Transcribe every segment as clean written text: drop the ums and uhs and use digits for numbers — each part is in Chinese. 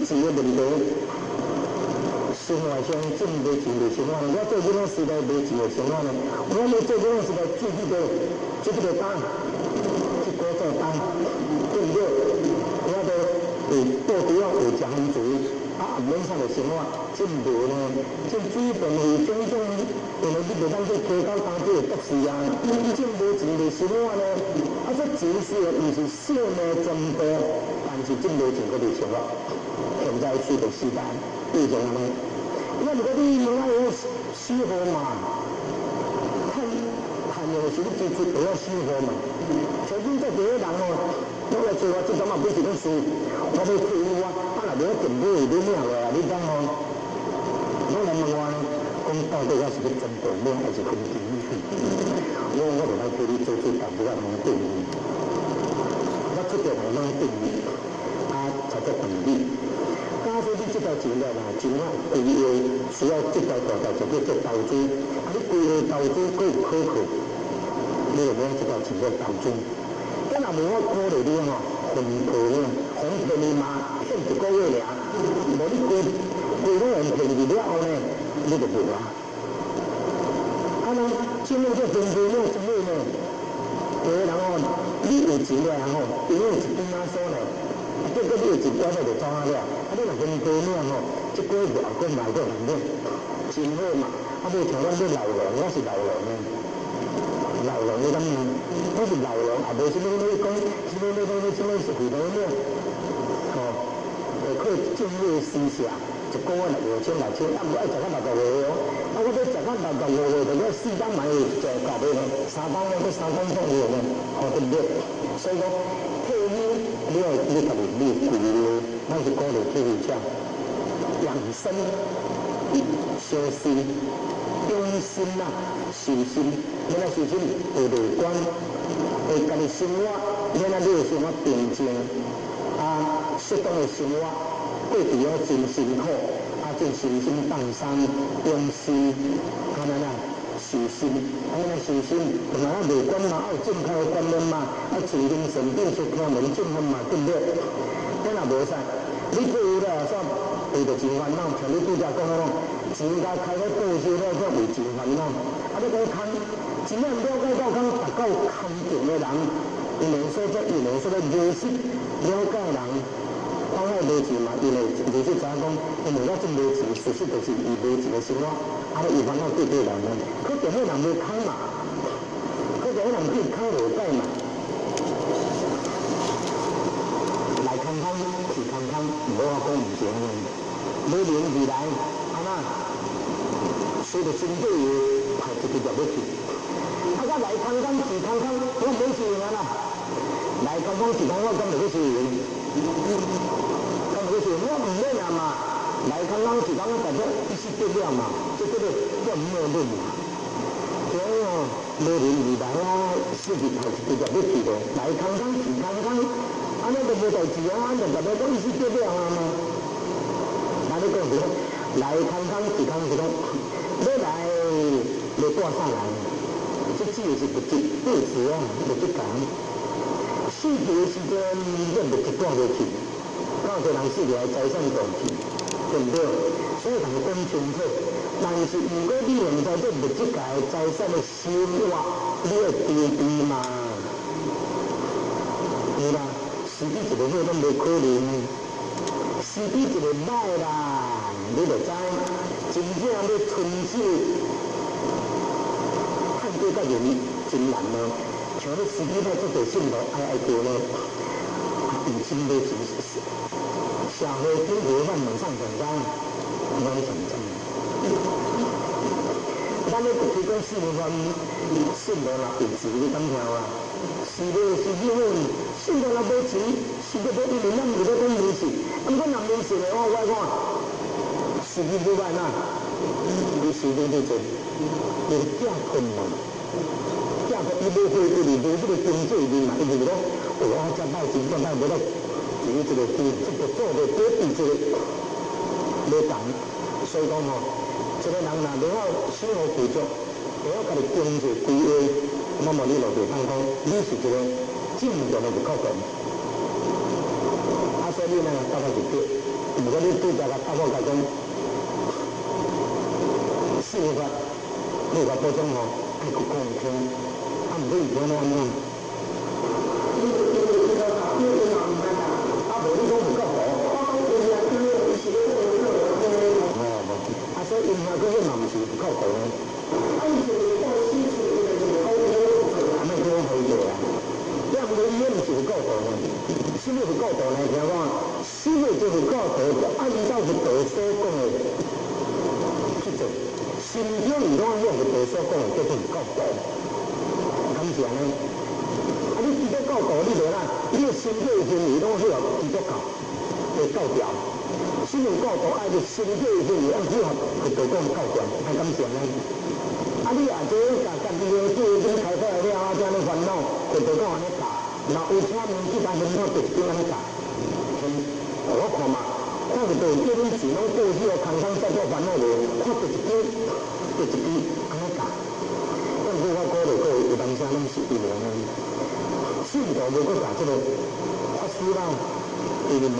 时的问题。生活上真无钱的生活，我做囡仔时代无钱的生活呢，我要做囡仔时代自己个担，去工作担，对不对？我都有到底要有食饭钱，免啥个生活，真无呢，真水电费种种，因为你袂当去提高当地的独事啊，真无钱的生活呢，这钱是毋是少呢全部，但是真无钱个的生活，现在是个时代，对种呢？那如果你另外有生活嘛，赚的是你支出都要生活嘛。像现在这个人哦，我来做我这种嘛，不是讲输，我要退伍啊，若你电话你领落来，你讲哦，我来问我呢，讲到底我是要真电话还是分期？我就来替你做淡薄仔能定义，我出着来能定义，才做定义。假设你这条钱了啦，钱啊规划需要这条大条就叫做投资，你规划投资佫有可靠，你就免这条钱叫投资。咱若无我鼓励你吼，分配呢，红骗你嘛，骗一个月尔，无你规拢用骗去了后呢，你就无啊。咱政府这分配了之后呢，有个人吼，你有钱了吼，因为一边仔所呢。结果你有一寡仔就抓了，你若分配了吼，这个月后个买个很了，真好嘛。无像咱这老人，我是老人呢，老人你敢问？我是老人，无啥物你讲，啥物是回头了，吼，靠政府的施舍，一个月6,000、6,000，毋爱食到65岁哦。我要食到65岁，就要4天买就到尾呢，3天我3天左右呢，对不对？所以讲。退休，你家己你规划，咱是鼓励退休者养生、休息、养心啦、修心，免啊修心会乐观，会家己生活，免啊你有生活平静，适当的生活，过伫了真辛苦，真身心放松，养心，安尼啦。修心，安尼修心，同埋乐观嘛，有正确的观念嘛，持灵神定，说听人正法嘛，对不对？咱若无啥，你退休了煞为着钱烦恼，像你拄则讲的咯，钱家开个报销了，煞为钱烦恼。你讲空，钱啊了解到空，达到空定的人，因为说这无识了解人。讲我无钱嘛，因为就是知影讲，因为我真无钱，事实就是伊无钱的生活，伊烦恼对人呢。可见迄人无空嘛，可见迄人对空无解嘛。来空空去空空，无法讲唔成嘅，无名而来，随着身体派一个入要去。我来空空去空空，我冇事啊啦。来空空去空空，咁就去事。我唔免啊嘛，来空空是讲代表意识得了嘛，即叫做我唔要论嘛。所以哦，无人而来啊，事情还是继续要去的。来空空是空空，安尼就无代志啊，安就代表讲意识得了啊嘛。那你讲是讲来空空是空是讲，要来要带啥来？这指的是物质物质啊，物质感。死去的时阵，你物质带落去。有些人死来财产断去，对不对？所以人讲清楚。但是如果你现在这物质界财产的生活，你要低嘛？是啦，死比一个好拢无可能，死比一个歹啦，你就知。真正要存手，看过较容易，真难咯。像你死比歹做做信徒，爱叫呢，以前无钱。社会经济慢慢上成长，拢成长。咱咧提供4年番信徒啦，有钱你敢听啊？是咧是因为信徒若无钱，是个无因为咱唔在讲民事，咁咱人民事咧，我看，是你不办呐？你是你做，你假困难，假困你无会对你无这个经济力嘛？因为讲，我遮歹钱，遮歹无得。这个做的多比这个没同，所以讲吼，这个人若了生活富足，了家己经济规划，那么你就袂通讲，你是一个正常的一个人。所以呢，大概就对，如果你对大家答我讲，4月你话保证吼，爱去讲听，啊，毋过伊讲安怎？啊，无你讲唔够好。啊，所以因遐个嘛毋是不够好呢。啊，莫讲好做啊。要不伊毋是不够好呢？什么不够好呢？听讲，什么就不够好，就按照佛陀所讲的去做。心中伊拢按佛陀所讲的叫做不够好。感谢呢。啊，你知道够好，你就啦，你的心态行为拢符合基督教的教条。心灵教导爱的心态行为按符合佛陀讲的教条，太感谢呢。啊，你也做甲家己的做已经开发了啊，这样的烦恼，佛陀讲安尼教，然后有请问其他人看第一点安尼教，我看嘛，看佛陀叫你钱拢过去哦，空空再做烦恼无，看第一点安尼教。但是我鼓励各位有当时拢是因为呢，信徒如果把这个法师啦，因为呢，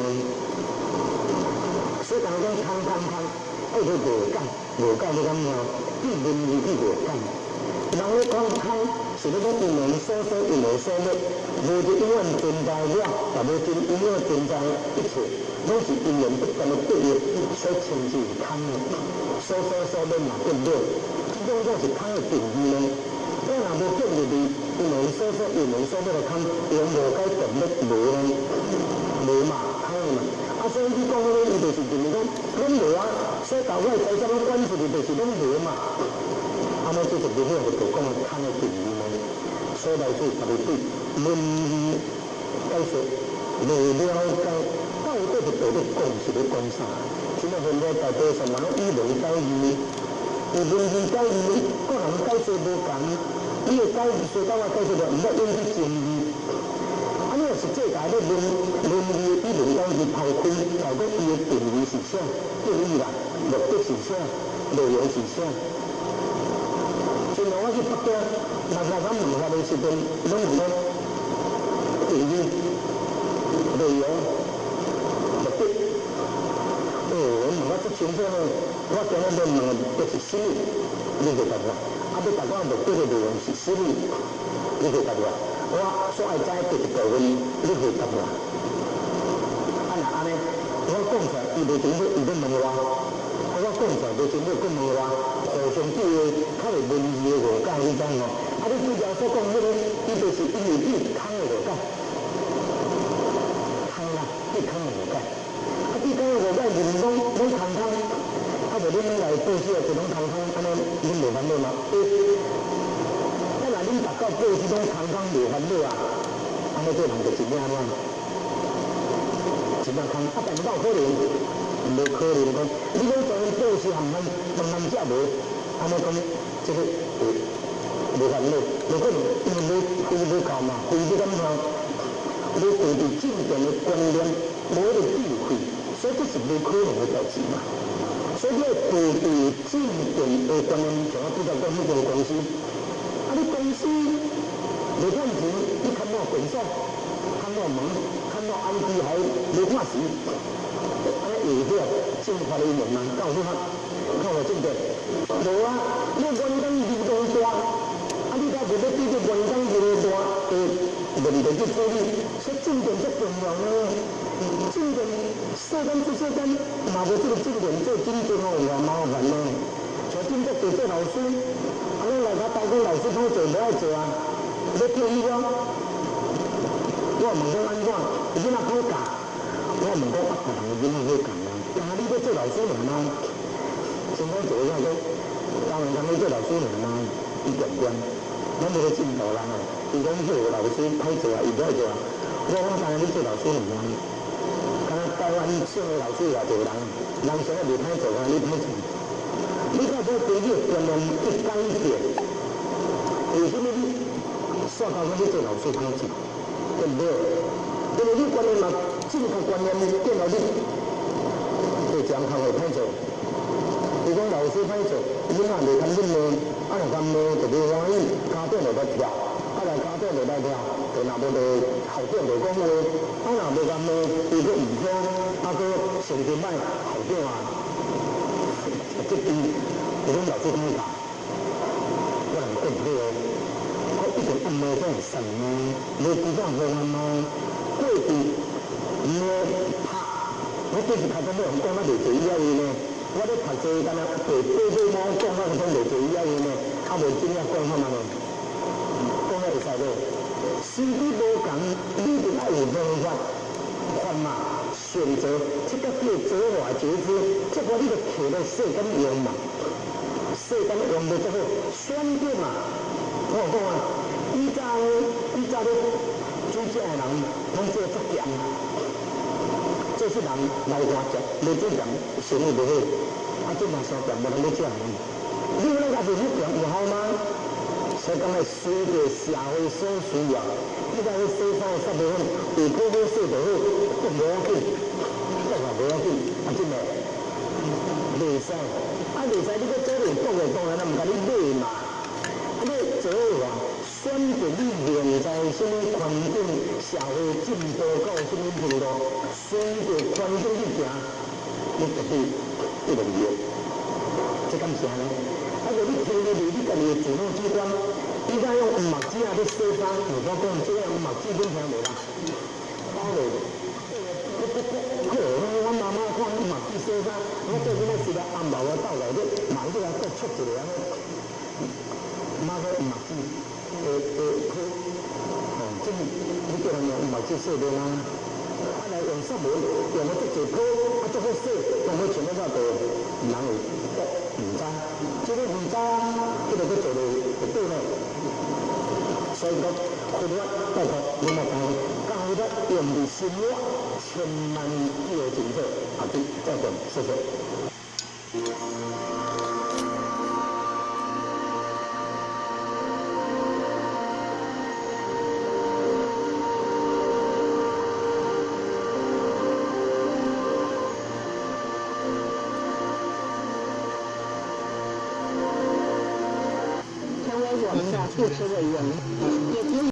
所以讲爱去无解，无解你感觉，必论义去无解。人咧讲空，是咧讲因为所说，因为所灭，无就永远存在了，也无就永远存在一切，拢是因缘不断的对应所称之为空的。所灭嘛变灭，这种是空的定义呢。我若无建立伫因为所灭的空，用无解定灭无呢，无嘛空的嘛。啊，所以你讲咧，伊就是认为讲，拢无啊，所以到尾财产拢管出去，就是拢无嘛。啊，那这就不会有讲的空的定义呢。所以来自特别对论义解说未了解，到底是对咧讲是咧讲啥？现在现在大多数人拢以论解义，以论义解义，个人解说无共，你的解说甲我解说着，毋捌用去争议。啊，你若实际甲咧论义以论解义抛开，搞讲伊的定义是啥，定义啦，目的是啥，内容是啥？像我去北京，人问法的时阵，拢有讲定义、内容、目的。我问我这清楚呢，我今日问就是什么，你就答我。啊，要答我目的的内容是什么，你就答我。我所爱知第一部分，你就答我。啊那安尼，我讲出来，伊袂清楚，伊要问我。我讲出来，袂清楚，佮问我。互相对话，较会文字的误解，你知无？啊，你拄则所讲迄个，伊就是因为你空的误解，空啦，你空的误解。啊，你空的误解就是讲拢空空，啊，无恁来报纸就拢空空，安尼恁袂烦恼嘛？啊，若恁逐到报纸拢空空袂烦恼啊，安尼做人就真正安怎？真正空，啊，但是哪有可能？无可能讲，你讲从报纸含咱食无，安尼讲，这个无烦恼，无可能，因为无够嘛，非这感觉，无对伫正常的观念，无迄个智慧，所以这是无可能的代志嘛。所以你要对伫正常的观念，像我拄则讲迄间公司，啊，你公司无赚钱，你看到便所，看到门，看到安居还无看时。安尼会晓正法的人嘛，告诉他，看我正对，无啊，你员工力量大，啊，你才袂要对着员工力量大的问题去处理，所以正点最重要呢。正点小单做小单，嘛无这个正点做真正哦，偌麻烦呢。像正在做老师，啊，咱来甲包工老师好做，无爱做啊，要叫伊我，我问讲安怎，伊怎好教？我问讲啊，别人的囡仔好教啊，但係你要做老師嚟嘛？先講做下講，教人咁你做老師嚟嘛？伊點關？咱冇個進步啦，伊講做老師歹做啊，伊唔愛做啊。我講但係你做老師嚟嘛？咁啊，台灣上嘅老師也做人，人上嘅未歹做啊，你歹做。你睇到對呢個觀念一改變，為什麼你煞到你做老師歹做？對唔對？因為你觀念嘛。正確觀念見到你，對講學會歹做。如果老師歹做，囡仔袂堪恁罵，啊若堪罵就袂歡喜，家長就來跳，啊若家長就來跳，就若無就校長就講話，啊若無堪罵，伊佫唔聽，啊个上几摆校长啊，这边有种老师讲讲，我人讲对哦，我一定按摩这样神呢，无几多好按摩，过去没拍，我过去拍到咩人讲得袂济以后呢，我咧读册干那背背背毛讲我讲袂济以后呢，啊无真正讲法嘛呢，讲了会使咧，身体无共，你就爱有方法。看嘛，选择这个叫择华决之，这个你就摕来世间用嘛，世间用的之后选择嘛。我讲啊，以前咧煮食的人，拢做作咸，这是人老花食，无做咸生意不好，啊这嘛伤咸，无人要食呢。你那个是不咸有好吗？所以讲来随着社会所需要。你讲你洗衫洗袂好，有好好洗就好，都无要紧，都话无要紧，啊真诶，袂使，啊袂使，你个做人讲诶当然啦，毋甲你买嘛，啊你做话选择你现在什么环境、社会进步到什么程度，随着环境去行，你绝对一定有，这敢是安尼？啊，如你听你家己诶自我主观。依家用墨子啊，啲西方如果講即係墨子點聽嚟啦？包嚟，我媽媽講墨子西方，我最緊要是個暗毛嘅兜嚟啲，盲啲啊都出住嚟啊！媽個墨子，佢，即係你叫人用墨子寫嘅啦，啊嚟用濕文，用我即係鋪，啊即係寫，用佢全部都係人嚟讀唔知，即係唔知，佢哋都做到對咧。所以講，佢哋包括你莫講，教得用的心話，千萬要警惕。好的，再講，謝謝。成为我们的主持委员。